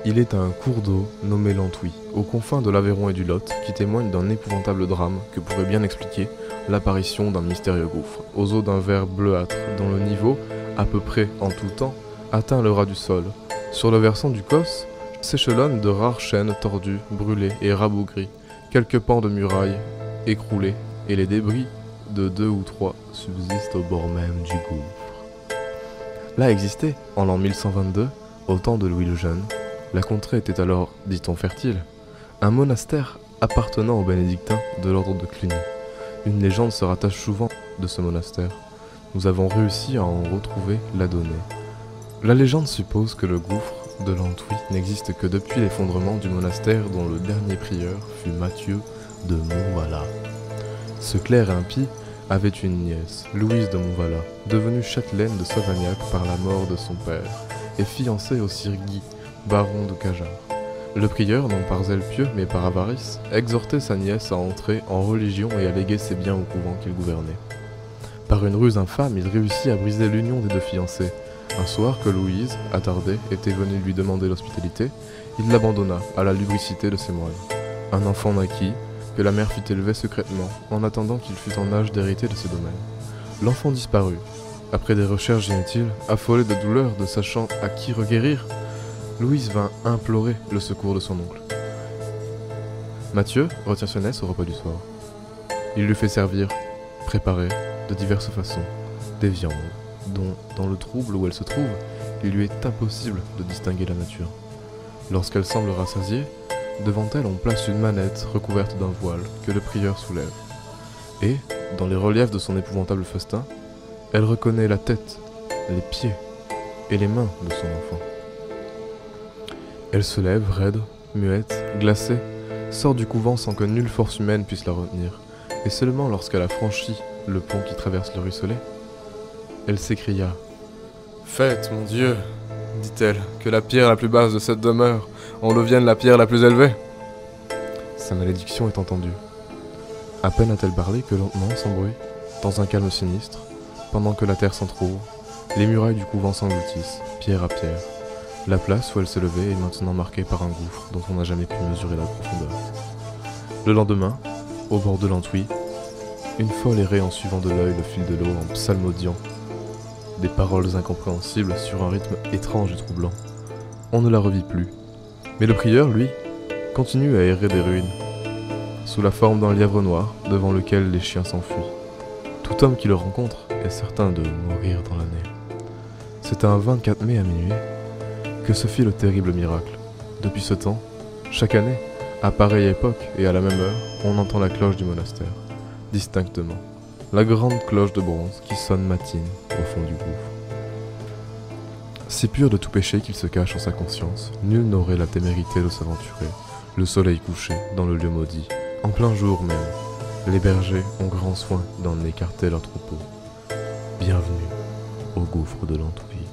Il est un cours d'eau nommé l'Antouy, aux confins de l'Aveyron et du Lot, qui témoigne d'un épouvantable drame que pourrait bien expliquer l'apparition d'un mystérieux gouffre, aux eaux d'un vert bleuâtre, dont le niveau, à peu près en tout temps, atteint le ras du sol. Sur le versant du Causse, s'échelonnent de rares chaînes tordues, brûlées et rabougries, quelques pans de murailles écroulés, et les débris de 2 ou 3 subsistent au bord même du gouffre. Là existait, en l'an 1122, au temps de Louis le Jeune, la contrée était alors, dit-on, fertile, un monastère appartenant aux bénédictins de l'ordre de Cluny. Une légende se rattache souvent de ce monastère. Nous avons réussi à en retrouver la donnée. La légende suppose que le gouffre de l'Antouy n'existe que depuis l'effondrement du monastère dont le dernier prieur fut Mathieu de Montvala. Ce clerc impie avait une nièce, Louise de Montvala, devenue châtelaine de Savagnac par la mort de son père, et fiancée au sire Guy, baron de Cajar. Le prieur, non par zèle pieux mais par avarice, exhortait sa nièce à entrer en religion et à léguer ses biens au couvent qu'il gouvernait. Par une ruse infâme, il réussit à briser l'union des deux fiancés. Un soir que Louise, attardée, était venue lui demander l'hospitalité, il l'abandonna à la lubricité de ses moines. Un enfant naquit, que la mère fit élever secrètement, en attendant qu'il fût en âge d'hériter de ses domaines. L'enfant disparut. Après des recherches inutiles, affolée de douleur, ne sachant à qui requérir, Louise vint implorer le secours de son oncle. Mathieu retient son nièce au repas du soir. Il lui fait servir, préparer, de diverses façons, des viandes, dont, dans le trouble où elle se trouve, il lui est impossible de distinguer la nature. Lorsqu'elle semble rassasiée, devant elle on place une manette recouverte d'un voile que le prieur soulève. Et, dans les reliefs de son épouvantable festin, elle reconnaît la tête, les pieds et les mains de son enfant. Elle se lève, raide, muette, glacée, sort du couvent sans que nulle force humaine puisse la retenir, et seulement lorsqu'elle a franchi le pont qui traverse le ruisselet, elle s'écria « Faites, mon Dieu, dit-elle, que la pierre la plus basse de cette demeure en devienne la pierre la plus élevée. » Sa malédiction est entendue. À peine a-t-elle parlé que lentement, sans bruit, dans un calme sinistre, pendant que la terre s'entrouvre, les murailles du couvent s'engloutissent, pierre à pierre. La place où elle se levait est maintenant marquée par un gouffre dont on n'a jamais pu mesurer la profondeur. Le lendemain, au bord de l'Antouy, une folle errait en suivant de l'œil le fil de l'eau en psalmodiant des paroles incompréhensibles sur un rythme étrange et troublant. On ne la revit plus. Mais le prieur, lui, continue à errer des ruines, sous la forme d'un lièvre noir devant lequel les chiens s'enfuient. Tout homme qui le rencontre est certain de mourir dans l'année. C'est un 24 mai à minuit que se fit le terrible miracle. Depuis ce temps, chaque année, à pareille époque et à la même heure, on entend la cloche du monastère, distinctement. La grande cloche de bronze qui sonne matine au fond du gouffre. Si pur de tout péché qu'il se cache en sa conscience, nul n'aurait la témérité de s'aventurer. Le soleil couché dans le lieu maudit, en plein jour même, les bergers ont grand soin d'en écarter leurs troupeaux. Bienvenue au gouffre de l'Antouy.